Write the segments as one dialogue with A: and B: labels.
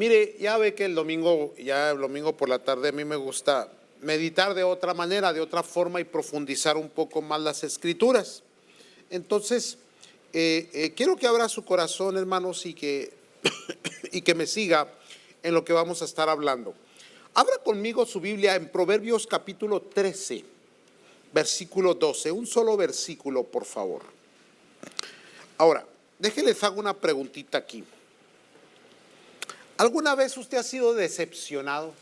A: Mire, ya ve que el domingo por la tarde a mí me gusta meditar de otra manera, de otra forma y profundizar un poco más las escrituras. Entonces, quiero que abra su corazón, hermanos, y que, y que me siga en lo que vamos a estar hablando. Abra conmigo su Biblia en Proverbios capítulo 13, versículo 12, un solo versículo, por favor. Ahora, déjenles hago una preguntita aquí. ¿Alguna vez usted ha sido decepcionado?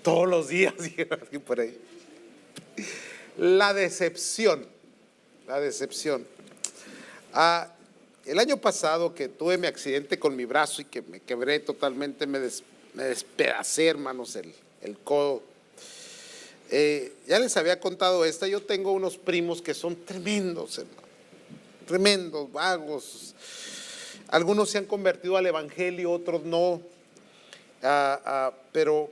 A: Todos los días, por ahí. La decepción. El año pasado que tuve mi accidente con mi brazo y que me quebré totalmente, me despedacé, hermanos, el codo. Ya les había contado esta. Yo tengo unos primos que son tremendos, hermano, tremendos, vagos. Algunos se han convertido al evangelio, otros no. Pero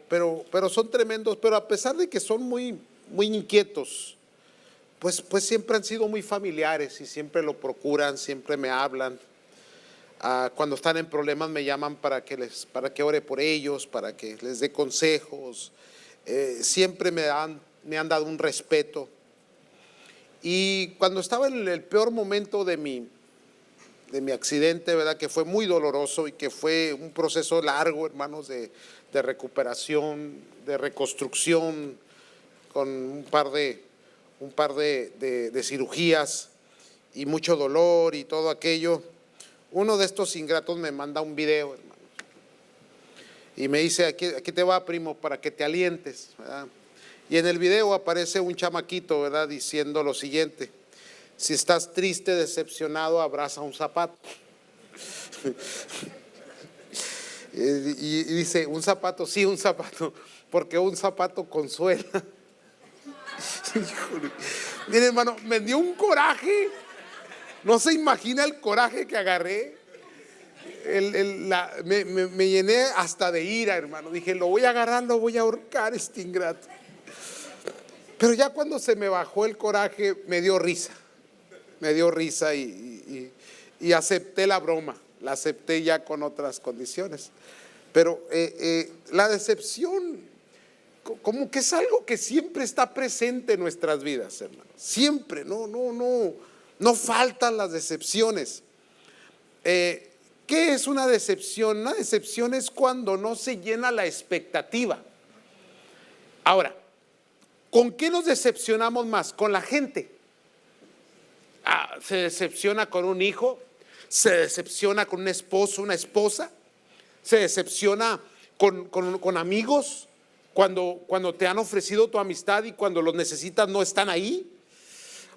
A: son tremendos. Pero a pesar de que son muy inquietos, pues siempre han sido muy familiares y siempre lo procuran, siempre me hablan. Cuando están en problemas me llaman para que ore por ellos, para que les dé consejos. Siempre me han dado un respeto. Y cuando estaba en el peor momento de mi accidente, ¿verdad? Que fue muy doloroso y que fue un proceso largo, hermanos, de recuperación, de reconstrucción, con un par de cirugías y mucho dolor y todo aquello. Uno de estos ingratos me manda un video, hermano, y me dice: aquí te va, primo, para que te alientes, ¿verdad? Y en el video aparece un chamaquito, ¿verdad?, diciendo lo siguiente: si estás triste, decepcionado, abraza un zapato. y dice: un zapato, sí, un zapato, porque un zapato consuela. Mire, hermano, me dio un coraje. No se imagina el coraje que agarré. Me llené hasta de ira, hermano. Dije: lo voy a agarrar, lo voy a ahorcar, este ingrato. Pero ya cuando se me bajó el coraje, me dio risa y acepté la broma. La acepté ya con otras condiciones. Pero la decepción como que es algo que siempre está presente en nuestras vidas, hermano. Siempre, no faltan las decepciones. ¿Qué es una decepción? Una decepción es cuando no se llena la expectativa. Ahora, ¿con qué nos decepcionamos más? Con la gente. Se decepciona con un hijo, se decepciona con un esposo, una esposa, se decepciona con amigos cuando te han ofrecido tu amistad y cuando los necesitas no están ahí,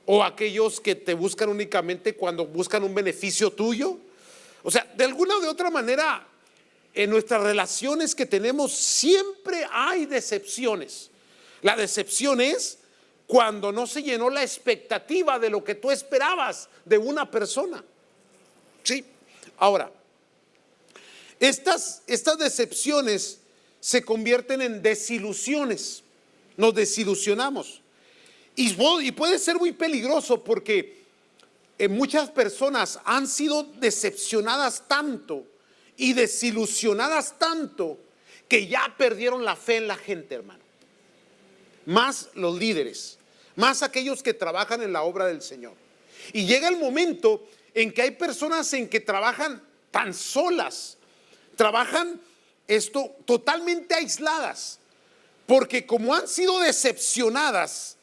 A: o aquellos que te buscan únicamente cuando buscan un beneficio tuyo. O sea, de alguna o de otra manera, en nuestras relaciones que tenemos siempre hay decepciones. La decepción es cuando no se llenó la expectativa de lo que tú esperabas de una persona. Sí. Ahora, estas decepciones se convierten en desilusiones. Nos desilusionamos. Y puede ser muy peligroso porque muchas personas han sido decepcionadas tanto y desilusionadas tanto que ya perdieron la fe en la gente, hermano. Más los líderes, más aquellos que trabajan en la obra del Señor. Y llega el momento en que hay personas en que trabajan tan solas, trabajan totalmente aisladas, porque como han sido decepcionadas,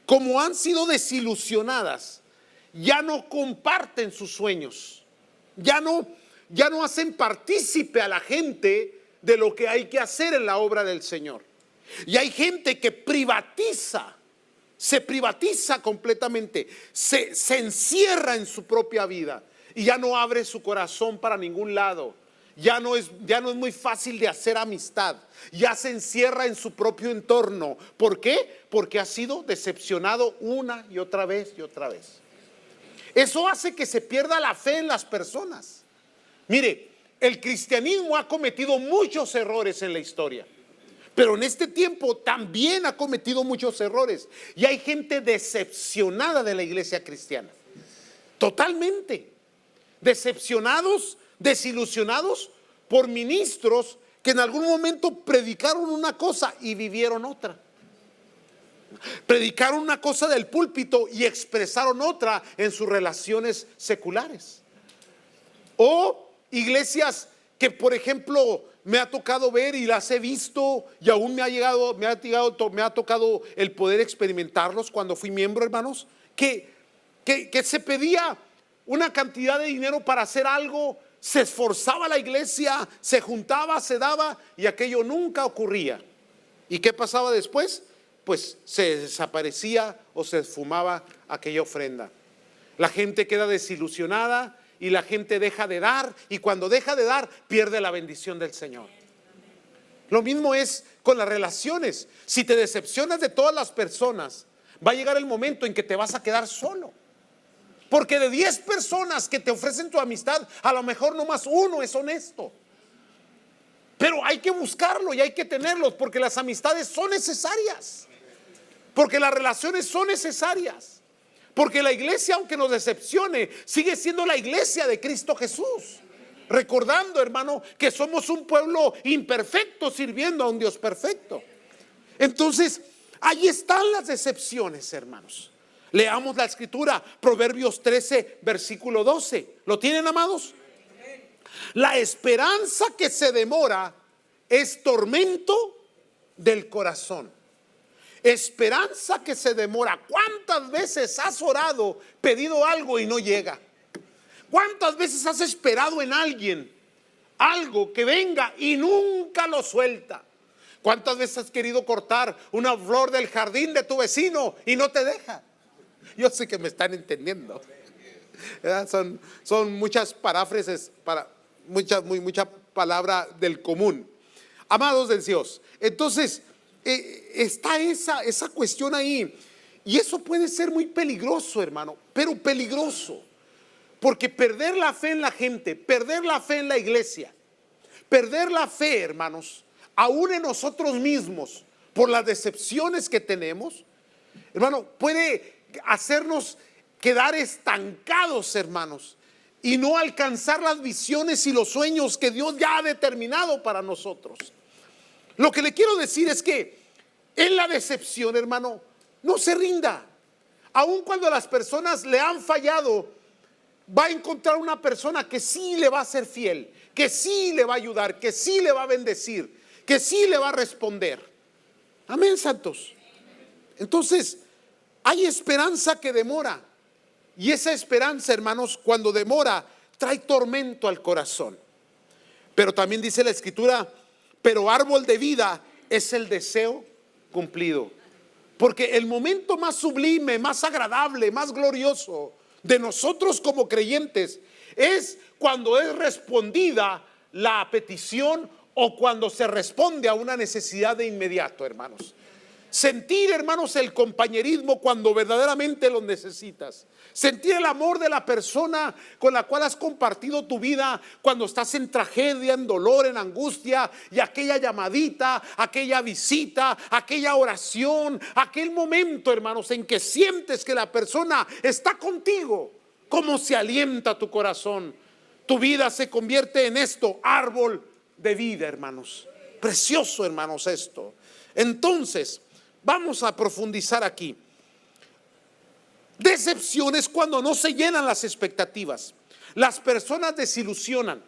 A: como han sido desilusionadas, ya no comparten sus sueños, ya no hacen partícipe a la gente de lo que hay que hacer en la obra del Señor. Y hay gente que se privatiza completamente, se encierra en su propia vida y ya no abre su corazón para ningún lado. Ya no es muy fácil de hacer amistad, ya se encierra en su propio entorno. ¿Por qué? Porque ha sido decepcionado una y otra vez y otra vez. Eso hace que se pierda la fe en las personas. Mire, el cristianismo ha cometido muchos errores en la historia, pero en este tiempo también ha cometido muchos errores y hay gente decepcionada de la iglesia cristiana, totalmente decepcionados desilusionados por ministros que en algún momento predicaron una cosa y vivieron otra. Predicaron una cosa del púlpito y expresaron otra en sus relaciones seculares. O iglesias que, por ejemplo, me ha tocado ver y las he visto, y aún me ha tocado el poder experimentarlos cuando fui miembro, hermanos, que se pedía una cantidad de dinero para hacer algo, se esforzaba la iglesia, se juntaba, se daba, y aquello nunca ocurría. ¿Y qué pasaba después? Pues se desaparecía o se esfumaba aquella ofrenda. La gente queda desilusionada y la gente deja de dar, y cuando deja de dar pierde la bendición del Señor. Lo mismo es con las relaciones. Si te decepcionas de todas las personas, va a llegar el momento en que te vas a quedar solo. Porque de 10 personas que te ofrecen tu amistad, a lo mejor nomás uno es honesto. Pero hay que buscarlo y hay que tenerlos, porque las amistades son necesarias. Porque las relaciones son necesarias. Porque la iglesia, aunque nos decepcione, sigue siendo la iglesia de Cristo Jesús. Recordando, hermano, que somos un pueblo imperfecto sirviendo a un Dios perfecto. Entonces, ahí están las decepciones, hermanos. Leamos la escritura, Proverbios 13, versículo 12. ¿Lo tienen, amados? La esperanza que se demora es tormento del corazón. Esperanza que se demora. ¿Cuántas veces has orado, pedido algo y no llega? ¿Cuántas veces has esperado en alguien algo que venga y nunca lo suelta? ¿Cuántas veces has querido cortar una flor del jardín de tu vecino y no te deja? Yo sé que me están entendiendo. Son muchas paráfrases, mucha palabra del común. Amados del Dios, entonces está esa cuestión ahí, y eso puede ser muy peligroso, hermano, pero peligroso, porque perder la fe en la gente, perder la fe en la iglesia, perder la fe, hermanos, aún en nosotros mismos, por las decepciones que tenemos, hermano, puede hacernos quedar estancados, hermanos, y no alcanzar las visiones y los sueños que Dios ya ha determinado para nosotros. Lo que le quiero decir es que en la decepción, hermano, no se rinda. Aun cuando las personas le han fallado, va a encontrar una persona que sí le va a ser fiel, que sí le va a ayudar, que sí le va a bendecir, que sí le va a responder. Amén, santos. Entonces, hay esperanza que demora. Y esa esperanza, hermanos, cuando demora, trae tormento al corazón. Pero también dice la escritura, pero árbol de vida es el deseo cumplido. Porque el momento más sublime, más agradable, más glorioso de nosotros como creyentes es cuando es respondida la petición o cuando se responde a una necesidad de inmediato, hermanos. Sentir, hermanos, el compañerismo cuando verdaderamente lo necesitas. Sentir el amor de la persona con la cual has compartido tu vida cuando estás en tragedia, en dolor, en angustia, y aquella llamadita, aquella visita, aquella oración, aquel momento, hermanos, en que sientes que la persona está contigo. Cómo se alienta tu corazón. Tu vida se convierte en esto, árbol de vida, hermanos. Precioso, hermanos, esto. Entonces, vamos a profundizar aquí. Decepciones cuando no se llenan las expectativas. Las personas desilusionan.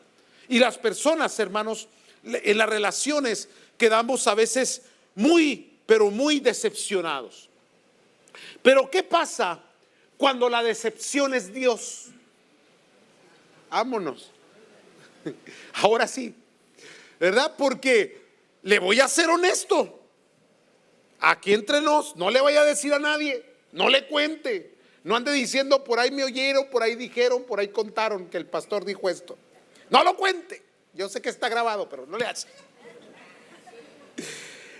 A: Y las personas, hermanos, en las relaciones quedamos a veces pero muy decepcionados. Pero ¿qué pasa cuando la decepción es Dios? Vámonos. Ahora sí, ¿verdad? Porque le voy a ser honesto. Aquí entre nos, no le vaya a decir a nadie, no le cuente, no ande diciendo por ahí me oyeron, por ahí dijeron, por ahí contaron que el pastor dijo esto. No lo cuente. Yo sé que está grabado, pero no le hace.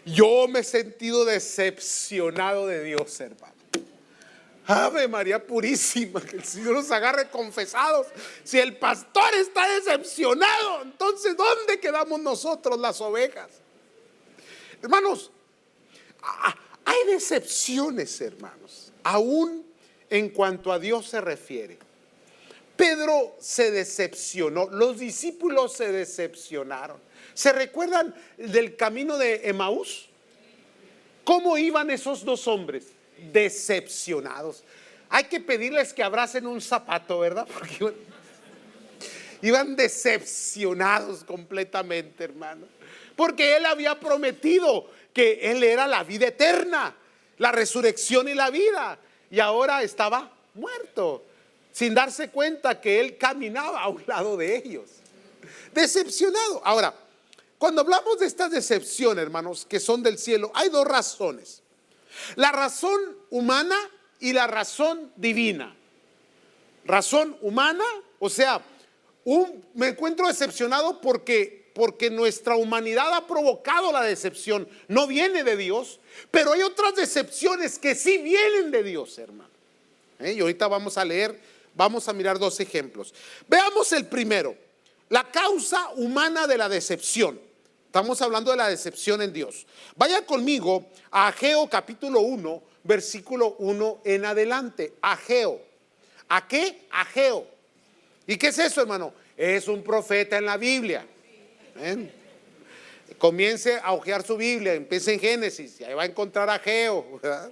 A: Yo me he sentido decepcionado de Dios, hermano. Ave María purísima, que el Señor nos agarre confesados. Si el pastor está decepcionado, entonces ¿dónde quedamos nosotros, las ovejas? Hermanos, hay decepciones, hermanos, aún en cuanto a Dios se refiere. Pedro se decepcionó, los discípulos se decepcionaron. ¿Se recuerdan del camino de Emaús? ¿Cómo iban esos dos hombres? Decepcionados. Hay que pedirles que abracen un zapato, ¿verdad? Porque iban decepcionados completamente, hermano. Porque él había prometido que él era la vida eterna, la resurrección y la vida. Y ahora estaba muerto, sin darse cuenta que él caminaba a un lado de ellos. Decepcionado. Ahora, cuando hablamos de esta decepción, hermanos, que son del cielo, hay dos razones. La razón humana y la razón divina. Razón humana, o sea, me encuentro decepcionado porque nuestra humanidad ha provocado la decepción. No viene de Dios, pero hay otras decepciones que sí vienen de Dios, hermano. Y ahorita vamos a mirar dos ejemplos. Veamos el primero, la causa humana de la decepción. Estamos hablando de la decepción en Dios. Vaya conmigo a Ageo capítulo 1, versículo 1 en adelante. Ageo. ¿A qué? Ageo. ¿Y qué es eso, hermano? Es un profeta en la Biblia. Comience a hojear su Biblia, empiece en Génesis y ahí va a encontrar a Ageo, ¿verdad?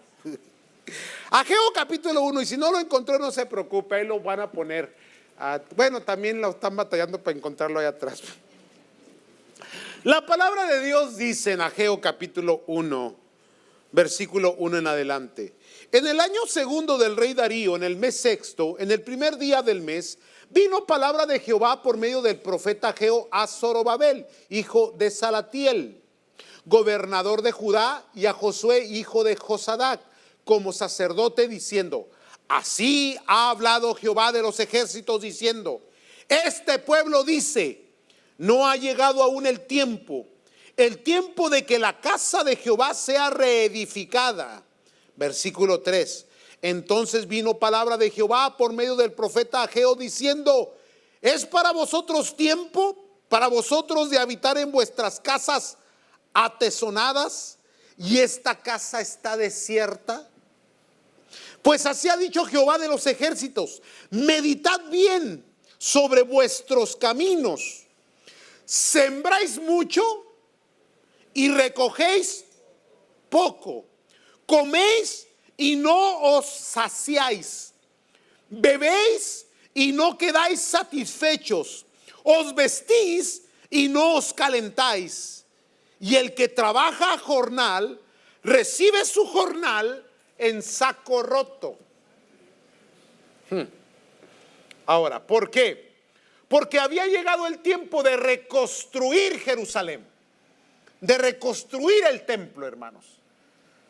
A: Ageo capítulo 1, y si no lo encontró no se preocupe, ahí lo van a poner. Bueno, también lo están batallando para encontrarlo ahí atrás. La palabra de Dios dice en Ageo capítulo 1, versículo 1 en adelante: en el año segundo del rey Darío, en el mes sexto, en el primer día del mes, vino palabra de Jehová por medio del profeta Ageo a Zorobabel, hijo de Salatiel, gobernador de Judá, y a Josué, hijo de Josadac, como sacerdote, diciendo: así ha hablado Jehová de los ejércitos, diciendo: este pueblo dice, no ha llegado aún el tiempo de que la casa de Jehová sea reedificada. Versículo 3. Entonces vino palabra de Jehová por medio del profeta Ageo, diciendo: ¿es para vosotros tiempo, para vosotros de habitar en vuestras casas atesonadas, y esta casa está desierta? Pues así ha dicho Jehová de los ejércitos: meditad bien sobre vuestros caminos. Sembráis mucho y recogéis poco. Coméis y no os saciáis. Bebéis y no quedáis satisfechos. Os vestís y no os calentáis. Y el que trabaja a jornal recibe su jornal en saco roto. Ahora, ¿por qué? Porque había llegado el tiempo de reconstruir Jerusalén, de reconstruir el templo, hermanos.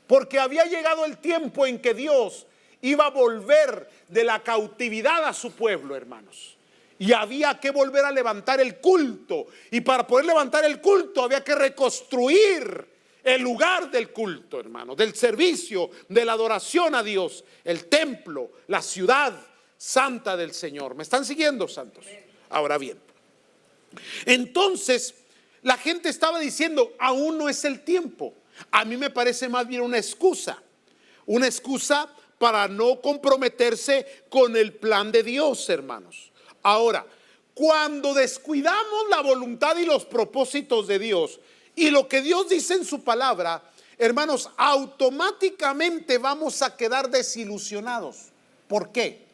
A: Porque había llegado el tiempo en que Dios iba a volver de la cautividad a su pueblo, hermanos. Y había que volver a levantar el culto. Y para poder levantar el culto había que reconstruir el lugar del culto, hermanos, del servicio, de la adoración a Dios, el templo, la ciudad santa del Señor. ¿Me están siguiendo, santos? Ahora bien, entonces la gente estaba diciendo: aún no es el tiempo. A mí me parece más bien una excusa para no comprometerse con el plan de Dios, hermanos. Ahora, cuando descuidamos la voluntad y los propósitos de Dios y lo que Dios dice en su palabra, hermanos, automáticamente vamos a quedar desilusionados. ¿Por qué?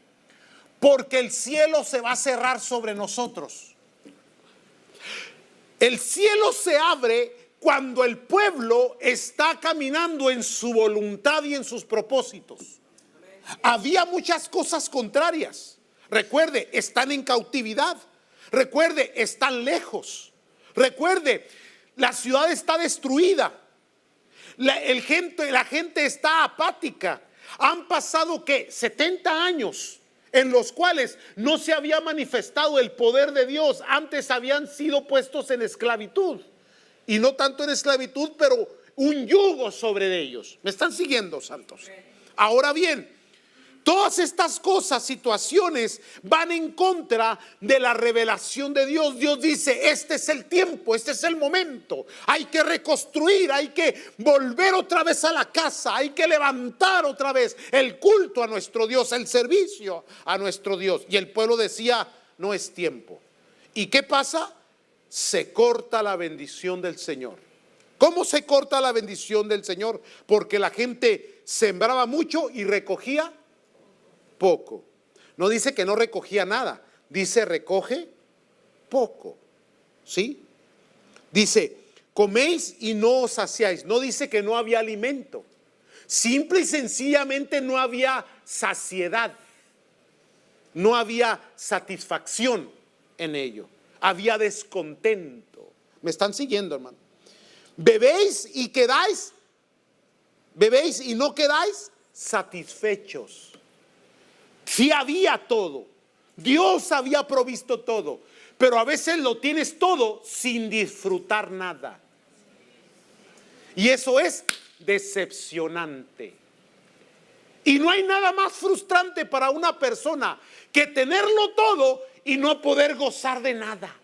A: Porque el cielo se va a cerrar sobre nosotros. El cielo se abre cuando el pueblo está caminando en su voluntad y en sus propósitos. Había muchas cosas contrarias. Recuerde, están en cautividad. Recuerde, están lejos. Recuerde, la ciudad está destruida. La gente está apática. Han pasado, ¿qué? 70 años en los cuales no se había manifestado el poder de Dios. Antes habían sido puestos en esclavitud. Y no tanto en esclavitud, pero un yugo sobre ellos. ¿Me están siguiendo, santos? Ahora bien, Todas estas cosas, situaciones, van en contra de la revelación de Dios. Dios dice, este es el tiempo, este es el momento. Hay que reconstruir, hay que volver otra vez a la casa, hay que levantar otra vez el culto a nuestro Dios, el servicio a nuestro Dios. Y el pueblo decía, no es tiempo. ¿Y qué pasa? Se corta la bendición del Señor. ¿Cómo se corta la bendición del Señor? Porque la gente sembraba mucho y recogía poco. No dice que no recogía nada, dice recoge poco. ¿Sí? Dice, coméis y no os saciáis. No dice que no había alimento. Simple y sencillamente no había saciedad. No había satisfacción en ello. Había descontento. ¿Me están siguiendo, hermano? Bebéis y quedáis, bebéis y no quedáis satisfechos. Sí había todo, Dios había provisto todo, pero a veces lo tienes todo sin disfrutar nada. Y eso es decepcionante. Y no hay nada más frustrante para una persona que tenerlo todo y no poder gozar de nada.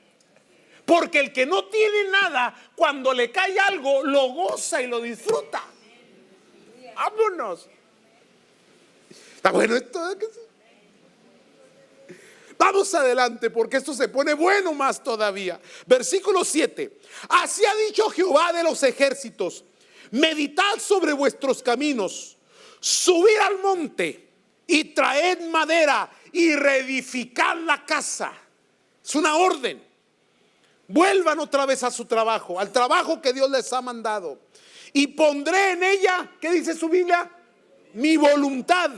A: Porque el que no tiene nada, cuando le cae algo, lo goza y lo disfruta. Vámonos. ¿Está bueno esto? Vamos adelante porque esto se pone bueno más todavía. Versículo 7. Así ha dicho Jehová de los ejércitos: meditad sobre vuestros caminos, subid al monte y traed madera y reedificad la casa. Es una orden. Vuelvan otra vez a su trabajo, al trabajo que Dios les ha mandado. Y pondré en ella, ¿qué dice su Biblia? Mi voluntad.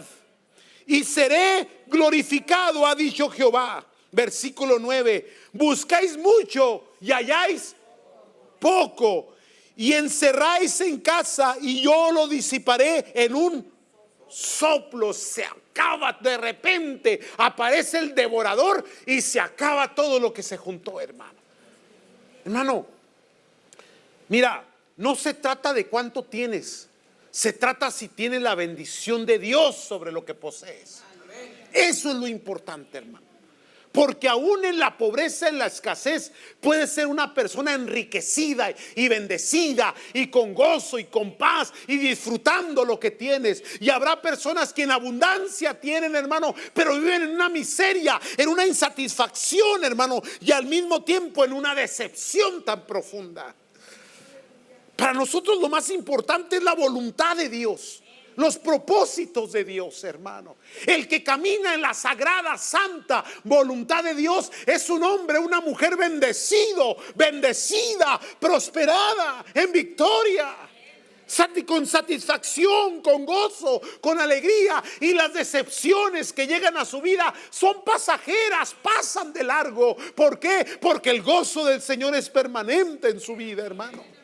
A: Y seré glorificado, ha dicho Jehová. Versículo 9. Buscáis mucho y halláis poco. Y encerráis en casa y yo lo disiparé en un soplo. Se acaba de repente. Aparece el devorador y se acaba todo lo que se juntó, hermano. Hermano, mira, no se trata de cuánto tienes. Se trata si tienes la bendición de Dios sobre lo que posees. Eso es lo importante, hermano. Porque aún en la pobreza, en la escasez, puedes ser una persona enriquecida y bendecida y con gozo y con paz y disfrutando lo que tienes. Y habrá personas que en abundancia tienen, hermano, pero viven en una miseria, en una insatisfacción, hermano, y al mismo tiempo en una decepción tan profunda. Para nosotros lo más importante es la voluntad de Dios, los propósitos de Dios, hermano. El que camina en la sagrada, santa voluntad de Dios es un hombre, una mujer bendecido, bendecida, prosperada, en victoria, con satisfacción, con gozo, con alegría. Y las decepciones que llegan a su vida son pasajeras, pasan de largo. ¿Por qué? Porque el gozo del Señor es permanente en su vida, hermano.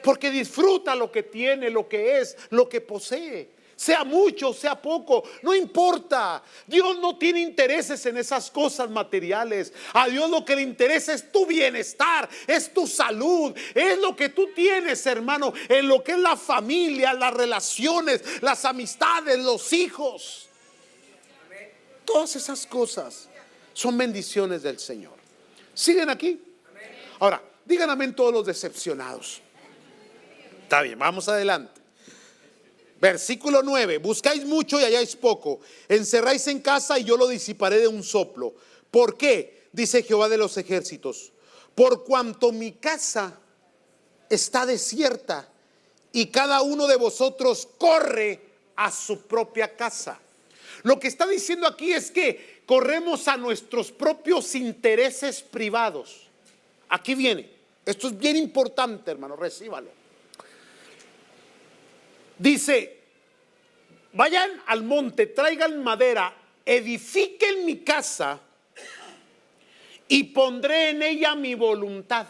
A: Porque disfruta lo que tiene, lo que es, lo que posee. Sea mucho, sea poco, no importa. Dios no tiene intereses en esas cosas materiales. A Dios lo que le interesa es tu bienestar, es tu salud, es lo que tú tienes, hermano, en lo que es la familia, las relaciones, las amistades, los hijos. Todas esas cosas son bendiciones del Señor. ¿Siguen aquí? Ahora, digan amén todos los decepcionados. Está bien, vamos adelante. Versículo 9. Buscáis mucho y halláis poco. Encerráis en casa y yo lo disiparé de un soplo. ¿Por qué? Dice Jehová de los ejércitos. Por cuanto mi casa está desierta y cada uno de vosotros corre a su propia casa. Lo que está diciendo aquí es que corremos a nuestros propios intereses privados. Aquí viene. Esto es bien importante, hermano, recíbalo. Dice, vayan al monte, traigan madera, edifiquen mi casa y pondré en ella mi voluntad.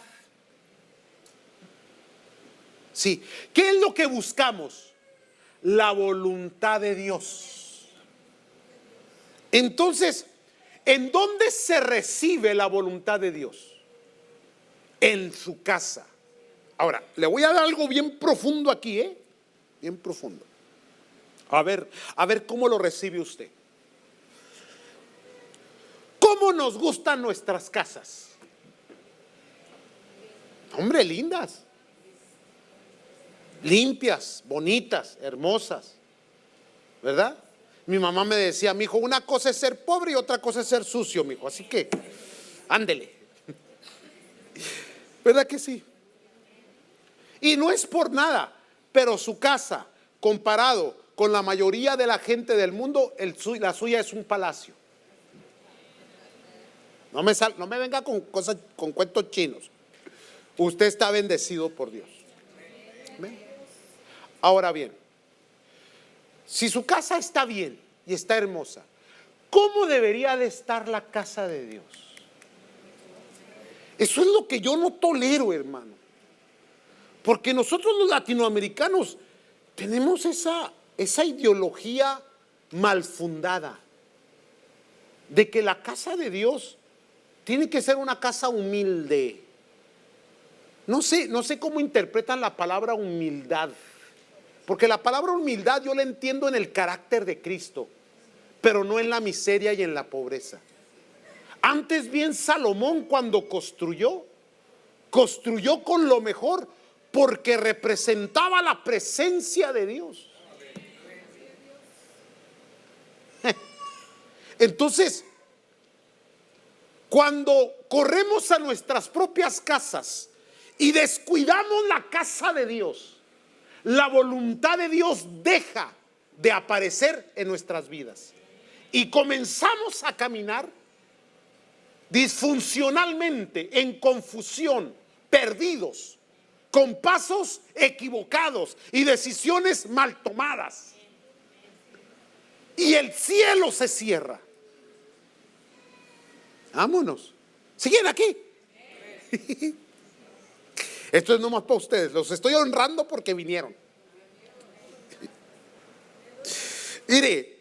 A: Sí, ¿qué es lo que buscamos? La voluntad de Dios. Entonces, ¿en dónde se recibe la voluntad de Dios? En su casa. Ahora, le voy a dar algo bien profundo aquí, bien profundo. A ver cómo lo recibe usted. ¿cómo nos gustan nuestras casas? Hombre, lindas, limpias, bonitas, hermosas, ¿verdad? Mi mamá me decía: mi hijo, una cosa es ser pobre y otra cosa es ser sucio, mi hijo, así que ándele. ¿Verdad que sí? Y no es por nada, pero su casa, comparado con la mayoría de la gente del mundo, la suya es un palacio. No me venga con cosas, con cuentos chinos. Usted está bendecido por Dios. ¿Ven? Ahora bien, si su casa está bien y está hermosa, ¿cómo debería de estar la casa de Dios? Eso es lo que yo no tolero, hermano. Porque nosotros los latinoamericanos tenemos esa ideología mal fundada de que la casa de Dios tiene que ser una casa humilde. No sé cómo interpretan la palabra humildad, porque la palabra humildad yo la entiendo en el carácter de Cristo, pero no en la miseria y en la pobreza. Antes bien, Salomón, cuando construyó con lo mejor, porque representaba la presencia de Dios. Entonces, cuando corremos a nuestras propias casas y descuidamos la casa de Dios, la voluntad de Dios deja de aparecer en nuestras vidas y comenzamos a caminar disfuncionalmente, en confusión, perdidos, con pasos equivocados y decisiones mal tomadas. Y el cielo se cierra. Vámonos. ¿Siguen aquí? Esto es nomás para ustedes. Los estoy honrando porque vinieron. Mire,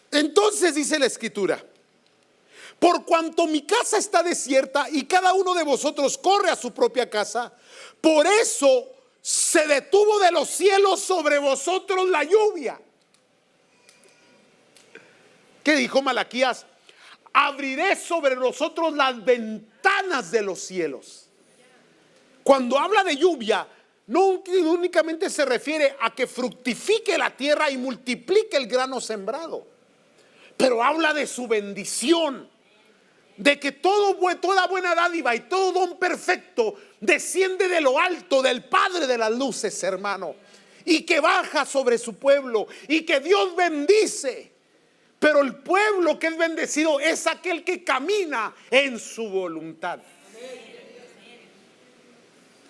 A: entonces dice la Escritura: por cuanto mi casa está desierta y cada uno de vosotros corre a su propia casa, por eso se detuvo de los cielos sobre vosotros la lluvia. ¿Qué dijo Malaquías? Abriré sobre nosotros las ventanas de los cielos. Cuando habla de lluvia, no únicamente se refiere a que fructifique la tierra y multiplique el grano sembrado, pero habla de su bendición, de que toda buena dádiva y todo don perfecto desciende de lo alto del Padre de las luces, hermano, y que baja sobre su pueblo y que Dios bendice. Pero el pueblo que es bendecido es aquel que camina en su voluntad.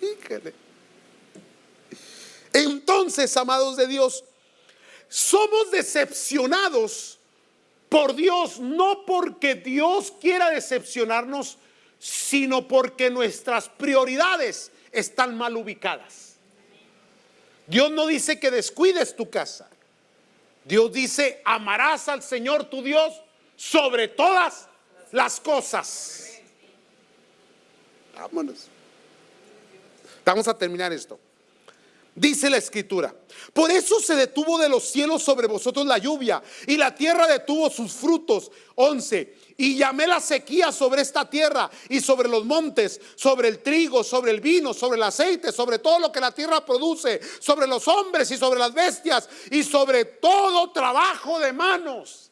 A: Fíjate. Entonces, amados de Dios, somos decepcionados por Dios, no porque Dios quiera decepcionarnos, sino porque nuestras prioridades están mal ubicadas. Dios no dice que descuides tu casa. Dios dice: amarás al Señor tu Dios sobre todas las cosas. Vámonos. Vamos a terminar esto. Dice la Escritura: por eso se detuvo de los cielos sobre vosotros la lluvia, y la tierra detuvo sus frutos. 11. Y llamé la sequía sobre esta tierra y sobre los montes, sobre el trigo, sobre el vino, sobre el aceite, sobre todo lo que la tierra produce, sobre los hombres y sobre las bestias y sobre todo trabajo de manos.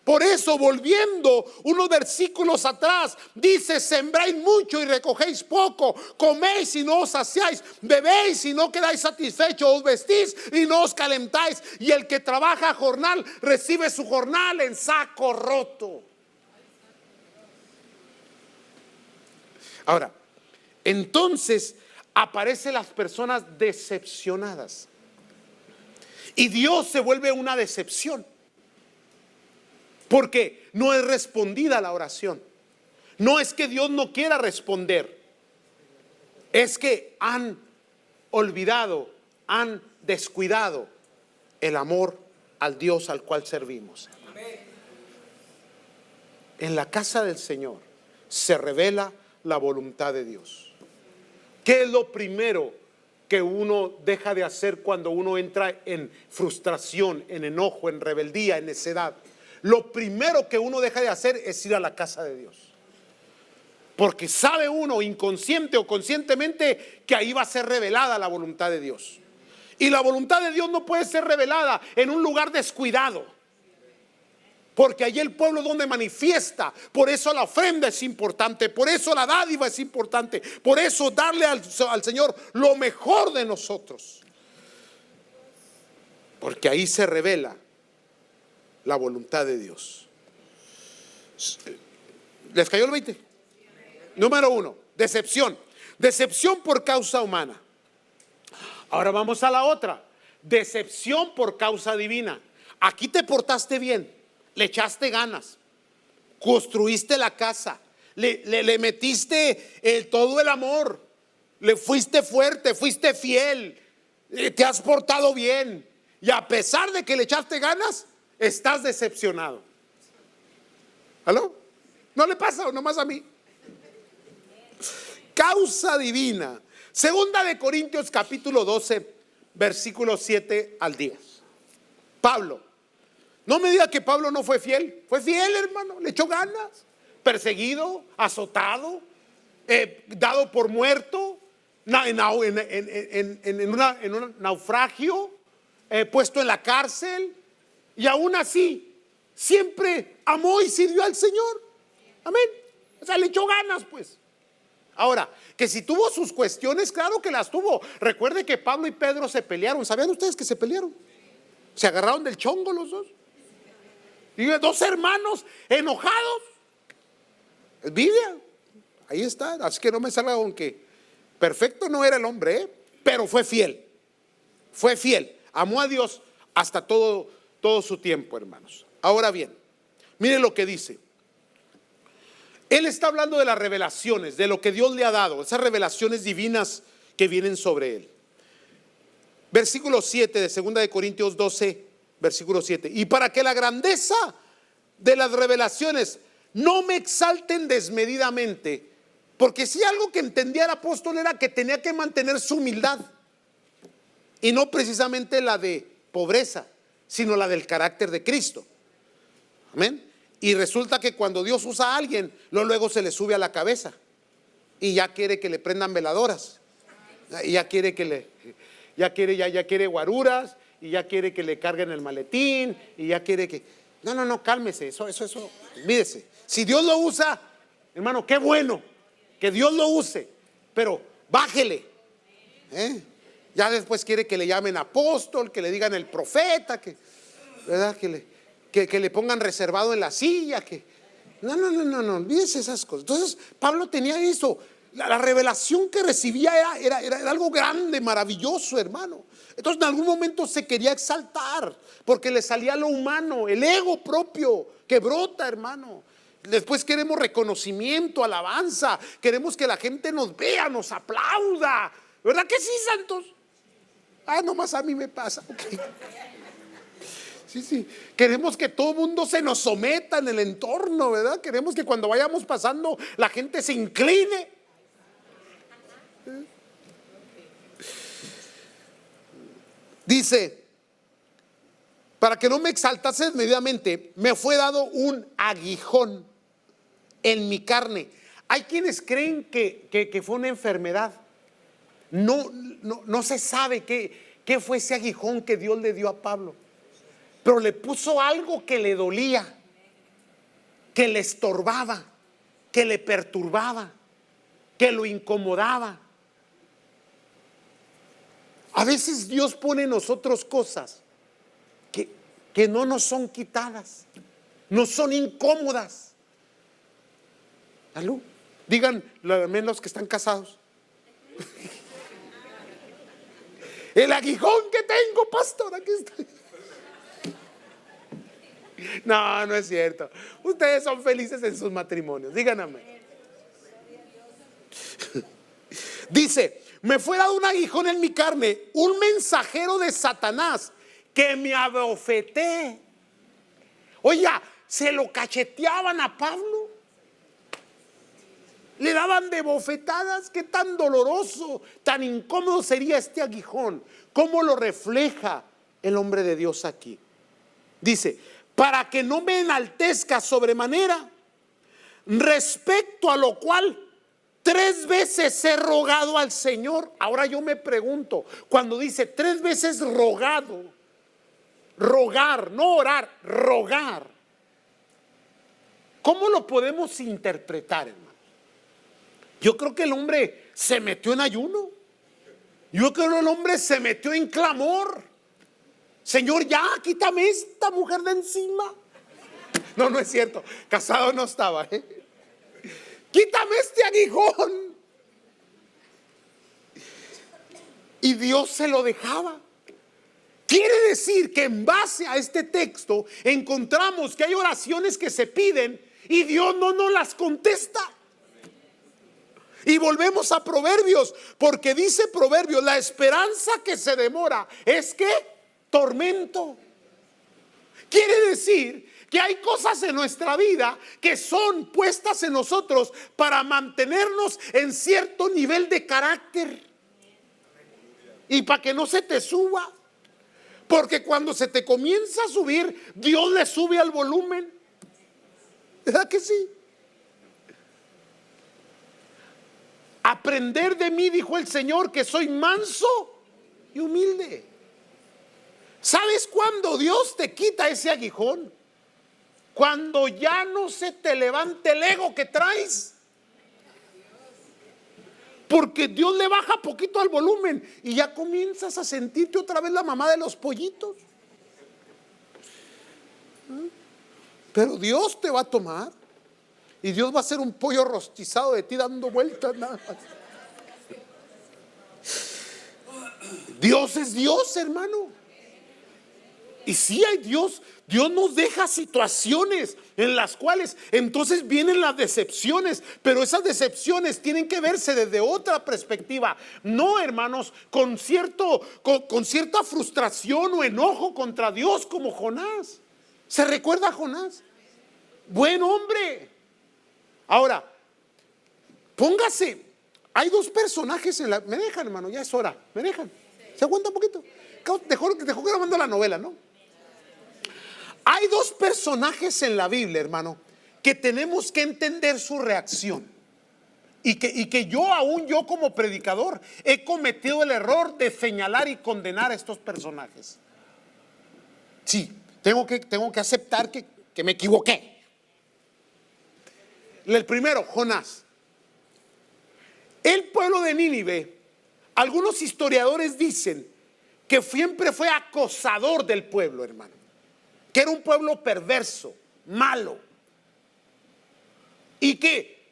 A: Por eso, volviendo unos versículos atrás, dice: sembráis mucho y recogéis poco, coméis y no os saciáis, bebéis y no quedáis satisfechos, os vestís y no os calentáis, y el que trabaja jornal recibe su jornal en saco roto. Ahora, entonces aparecen las personas decepcionadas y Dios se vuelve una decepción, porque no es respondida la oración. No es que Dios no quiera responder, es que han olvidado, han descuidado el amor al Dios al cual servimos. En la casa del Señor se revela la voluntad de Dios. ¿Qué es lo primero que uno deja de hacer cuando uno entra en frustración, en enojo, en rebeldía, en necedad? lo primero que uno deja de hacer es ir a la casa de Dios. Porque sabe uno, inconsciente o conscientemente, que ahí va a ser revelada la voluntad de Dios. Y la voluntad de Dios no puede ser revelada en un lugar descuidado, porque allí el pueblo es donde manifiesta. Por eso la ofrenda es importante, por eso la dádiva es importante, por eso darle al Señor lo mejor de nosotros, porque ahí se revela la voluntad de Dios. ¿Les cayó el 20? Número 1, decepción. Decepción por causa humana. Ahora vamos a la otra. Decepción por causa divina. Aquí te portaste bien, le echaste ganas, construiste la casa, le metiste todo el amor, le fuiste fuerte, fuiste fiel, te has portado bien, y a pesar de que le echaste ganas, estás decepcionado. ¿Aló? ¿No le pasa o nomás a mí? Causa divina. Segunda de Corintios capítulo 12, versículos 7 al 10. Pablo, no me diga que Pablo no fue fiel. Fue fiel, hermano, le echó ganas. Perseguido, azotado, dado por muerto, en un naufragio, puesto en la cárcel, y aún así siempre amó y sirvió al Señor. Amén. O sea, le echó ganas, pues. Ahora, que si tuvo sus cuestiones, claro que las tuvo. Recuerde que Pablo y Pedro se pelearon. ¿Sabían ustedes que se pelearon? Se agarraron del chongo los dos. Y dos hermanos enojados. Es Biblia. Ahí está. Así que no me salga con que perfecto no era el hombre, pero fue fiel. Fue fiel. Amó a Dios hasta todo su tiempo, hermanos. Ahora bien, miren lo que dice. Él está hablando de las revelaciones, de lo que Dios le ha dado, esas revelaciones divinas que vienen sobre él. Versículo 7 de 2 de Corintios 12, versículo 7. Y para que la grandeza de las revelaciones no me exalten desmedidamente, porque si algo que entendía el apóstol era que tenía que mantener su humildad, y no precisamente la de pobreza, sino la del carácter de Cristo. Amén. Y resulta que cuando Dios usa a alguien, luego se le sube a la cabeza y ya quiere que le prendan veladoras, y ya quiere ya quiere guaruras, y ya quiere que le carguen el maletín, y ya quiere que no, cálmese, eso, olvídese. Si Dios lo usa, hermano, qué bueno que Dios lo use, pero bájele. Ya después quiere que le llamen apóstol, que le digan el profeta, ¿verdad? Que le pongan reservado en la silla, no, olvídese esas cosas. Entonces Pablo tenía eso, la revelación que recibía era algo grande, maravilloso, hermano. Entonces en algún momento se quería exaltar, porque le salía lo humano, el ego propio que brota, hermano. Después queremos reconocimiento, alabanza, queremos que la gente nos vea, nos aplauda, ¿verdad que sí, santos? Nomás a mí me pasa, okay. Sí, queremos que todo el mundo se nos someta en el entorno, ¿verdad? Queremos que cuando vayamos pasando la gente se incline. Dice, para que no me exaltase desmedidamente, me fue dado un aguijón en mi carne. Hay quienes creen que fue una enfermedad. No se sabe qué fue ese aguijón que Dios le dio a Pablo. Pero le puso algo que le dolía, que le estorbaba, que le perturbaba, que lo incomodaba. A veces Dios pone en nosotros cosas que no nos son quitadas, no son incómodas. ¿Aló? Digan los que están casados. El aguijón que tengo, pastor, aquí está. No es cierto. Ustedes son felices en sus matrimonios. Díganme. Dice, me fue dado un aguijón en mi carne, un mensajero de Satanás que me abofeté. Oiga, se lo cacheteaban a Pablo, le daban de bofetadas. Qué tan doloroso, tan incómodo sería este aguijón. ¿Cómo lo refleja el hombre de Dios aquí? Dice, para que no me enaltezca sobremanera, respecto a lo cual 3 veces he rogado al Señor. Ahora yo me pregunto, cuando dice 3 veces rogado, rogar, no orar, rogar, ¿cómo lo podemos interpretar, hermano? Yo creo que el hombre se metió en ayuno. Yo creo que el hombre se metió en clamor. Señor, ya quítame esta mujer de encima. No, no es cierto. Casado no estaba, ¿eh? Quítame este aguijón. Y Dios se lo dejaba. Quiere decir que en base a este texto encontramos que hay oraciones que se piden y Dios no nos las contesta. Y volvemos a Proverbios, porque dice Proverbios, la esperanza que se demora es que tormento. Quiere decir que hay cosas en nuestra vida que son puestas en nosotros para mantenernos en cierto nivel de carácter y para que no se te suba. Porque cuando se te comienza a subir, Dios le sube al volumen. ¿Verdad que sí? Aprender de mí, dijo el Señor, que soy manso y humilde. ¿Sabes cuándo Dios te quita ese aguijón? Cuando ya no se te levante el ego que traes. Porque Dios le baja poquito al volumen y ya comienzas a sentirte otra vez la mamá de los pollitos. Pero Dios te va a tomar y Dios va a hacer un pollo rostizado de ti dando vueltas nada más. Dios es Dios, hermano. Y si hay Dios, Dios nos deja situaciones en las cuales entonces vienen las decepciones, pero esas decepciones tienen que verse desde otra perspectiva. No, hermanos, con cierta frustración o enojo contra Dios como Jonás. ¿Se recuerda a Jonás? Buen hombre. Ahora, póngase, hay 2 personajes en la... ¿Me dejan, hermano? Ya es hora. ¿Me dejan? ¿Se aguanta un poquito? Dejó grabando la novela, ¿no? Hay 2 personajes en la Biblia, hermano, que tenemos que entender su reacción. Y que yo como predicador he cometido el error de señalar y condenar a estos personajes. Sí, tengo que aceptar que me equivoqué. El primero, Jonás. El pueblo de Nínive, algunos historiadores dicen que siempre fue acosador del pueblo, hermano. Que era un pueblo perverso, malo. Y que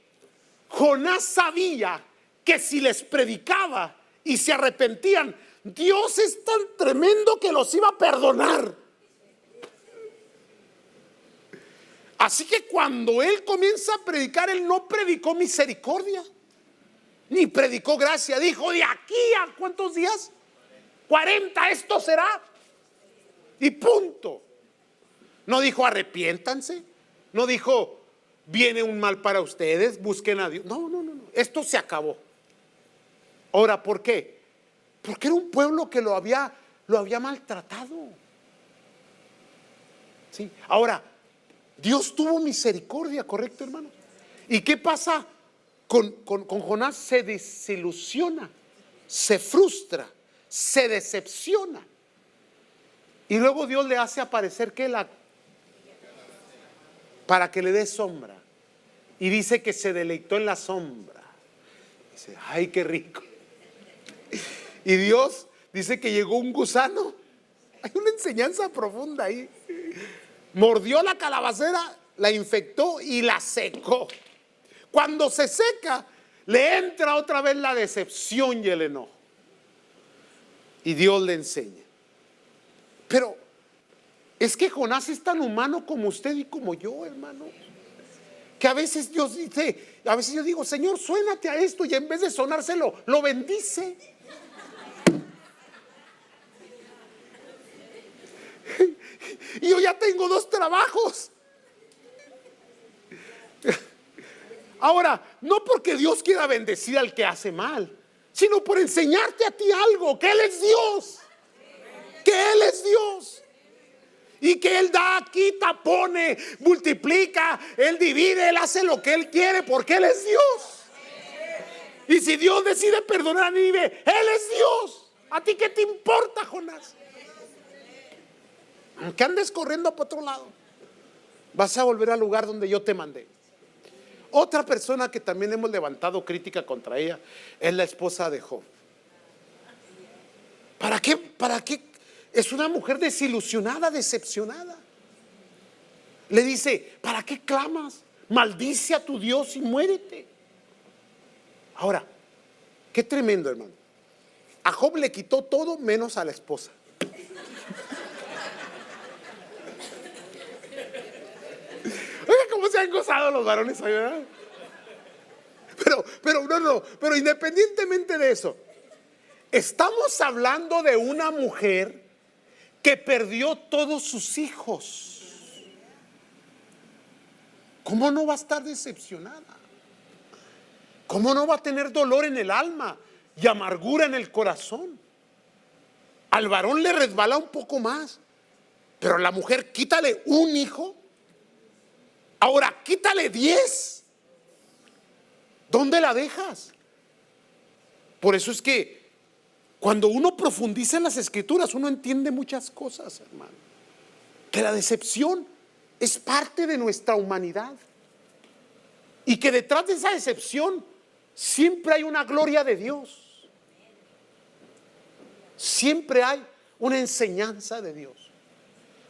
A: Jonás sabía que si les predicaba y se arrepentían, Dios es tan tremendo que los iba a perdonar. Así que cuando él comienza a predicar, él no predicó misericordia, ni predicó gracia. Dijo, de aquí a ¿cuántos días? 40, esto será. Y punto. No dijo arrepiéntanse. No dijo viene un mal para ustedes, busquen a Dios. No. Esto se acabó. Ahora, ¿por qué? Porque era un pueblo que lo había maltratado. ¿Sí? Ahora, Dios tuvo misericordia, ¿correcto, hermano? ¿Y qué pasa con Jonás? Se desilusiona, se frustra, se decepciona. Y luego Dios le hace aparecer para que le dé sombra. Y dice que se deleitó en la sombra. Dice, ay, qué rico. Y Dios dice que llegó un gusano. Hay una enseñanza profunda ahí. Mordió la calabacera, la infectó y la secó. Cuando se seca, le entra otra vez la decepción y el enojo. Y Dios le enseña. Pero es que Jonás es tan humano como usted y como yo, hermano, que a veces Dios dice, a veces yo digo, Señor, suénate a esto, y en vez de sonárselo, lo bendice. Y yo ya tengo 2 trabajos. Ahora, no porque Dios quiera bendecir al que hace mal, sino por enseñarte a ti algo, que Él es Dios. Que Él es Dios. y que Él da, quita, pone, multiplica, Él divide, Él hace lo que Él quiere porque Él es Dios. Y si Dios decide perdonar a Nínive, Él es Dios. ¿A ti qué te importa, Jonás? Aunque andes corriendo por otro lado, vas a volver al lugar donde yo te mandé. Otra persona que también hemos levantado crítica contra ella es la esposa de Job. ¿Para qué? ¿Para qué? Es una mujer desilusionada, decepcionada. Le dice, ¿para qué clamas? Maldice a tu Dios y muérete. Ahora, qué tremendo, hermano. A Job le quitó todo menos a la esposa. Oiga, cómo se han gozado los varones hoy, ¿verdad? Pero independientemente de eso, estamos hablando de una mujer que perdió todos sus hijos. ¿Cómo no va a estar decepcionada? ¿Cómo no va a tener dolor en el alma y amargura en el corazón? Al varón le resbala un poco más, pero a la mujer quítale un hijo. Ahora quítale 10. ¿Dónde la dejas? Por eso es que cuando uno profundiza en las escrituras, uno entiende muchas cosas, hermano. Que la decepción es parte de nuestra humanidad. Y que detrás de esa decepción siempre hay una gloria de Dios. Siempre hay una enseñanza de Dios.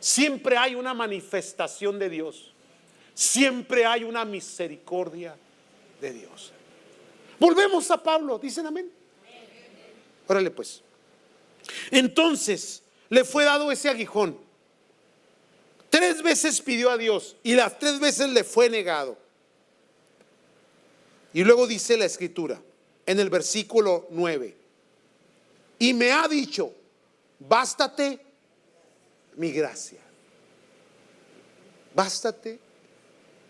A: Siempre hay una manifestación de Dios. Siempre hay una misericordia de Dios. Volvemos a Pablo, dicen amén. Órale pues. Entonces le fue dado ese aguijón. 3 veces pidió a Dios y las 3 veces le fue negado. Y luego dice la escritura en el versículo 9: y me ha dicho, bástate mi gracia. Bástate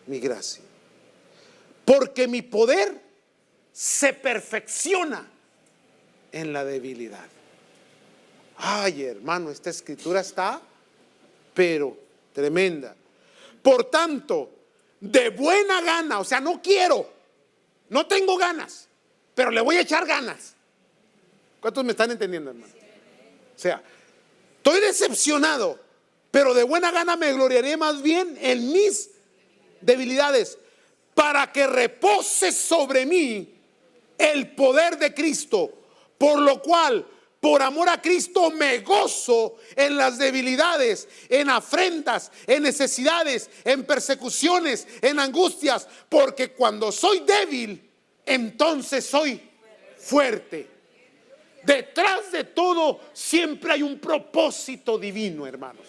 A: mi gracia. Porque mi poder se perfecciona en la debilidad. Ay, hermano, esta escritura está, pero tremenda. Por tanto, de buena gana, o sea, no quiero, no tengo ganas, pero le voy a echar ganas. ¿Cuántos me están entendiendo, hermano? O sea, estoy decepcionado, pero de buena gana me gloriaré más bien en mis debilidades, para que repose sobre mí el poder de Cristo. Por lo cual, por amor a Cristo, me gozo en las debilidades, en afrentas, en necesidades, en persecuciones, en angustias, porque cuando soy débil, entonces soy fuerte. Detrás de todo siempre hay un propósito divino, hermanos.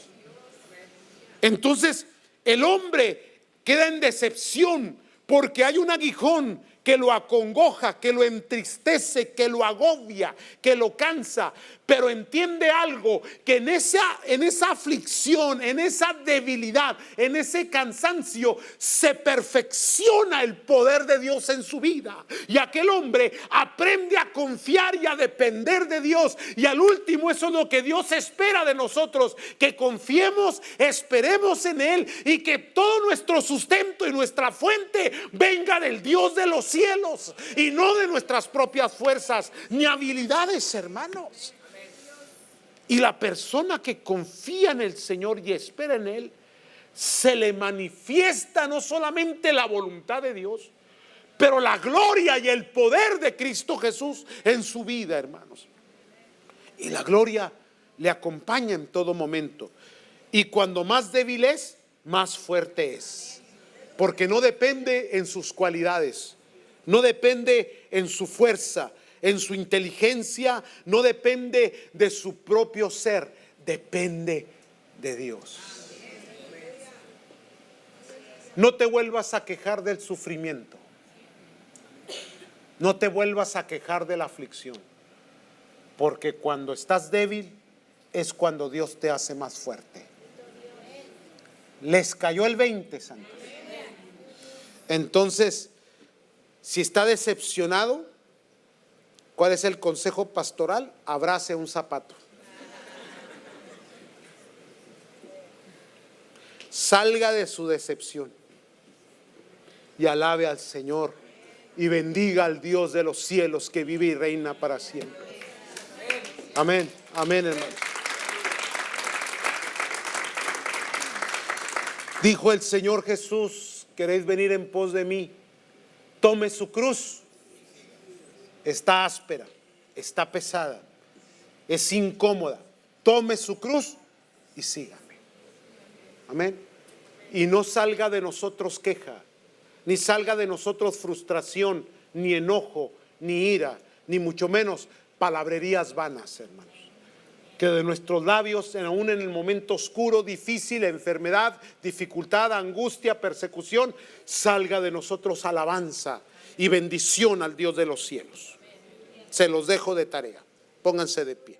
A: Entonces el hombre queda en decepción porque hay un aguijón que lo acongoja, que lo entristece, que lo agobia, que lo cansa. Pero entiende algo, que en esa aflicción, en esa debilidad, en ese cansancio, se perfecciona el poder de Dios en su vida. Y aquel hombre aprende a confiar y a depender de Dios. Y al último, eso es lo que Dios espera de nosotros, que confiemos, esperemos en Él y que todo nuestro sustento y nuestra fuente venga del Dios de los cielos y no de nuestras propias fuerzas ni habilidades, hermanos. Y la persona que confía en el Señor y espera en Él, se le manifiesta no solamente la voluntad de Dios, pero la gloria y el poder de Cristo Jesús en su vida, hermanos. Y la gloria le acompaña en todo momento. Y cuando más débil es, más fuerte es. Porque no depende en sus cualidades, no depende en su fuerza, en su inteligencia, no depende de su propio ser, depende de Dios. No te vuelvas a quejar del sufrimiento, no te vuelvas a quejar de la aflicción, porque cuando estás débil es cuando Dios te hace más fuerte. Les cayó el 20, santos. Entonces, si está decepcionado, ¿cuál es el consejo pastoral? Abrace un zapato. salga de su decepción y alabe al Señor y bendiga al Dios de los cielos que vive y reina para siempre. Amén, amén, hermano. Dijo el Señor Jesús: ¿queréis venir en pos de mí? Tome su cruz. Está áspera, está pesada, es incómoda. Tome su cruz y sígame. Amén. Y no salga de nosotros queja, ni salga de nosotros frustración, ni enojo, ni ira, ni mucho menos palabrerías vanas, hermanos. Que de nuestros labios, aún en el momento oscuro, difícil, enfermedad, dificultad, angustia, persecución, salga de nosotros alabanza y bendición al Dios de los cielos. Se los dejo de tarea. Pónganse de pie.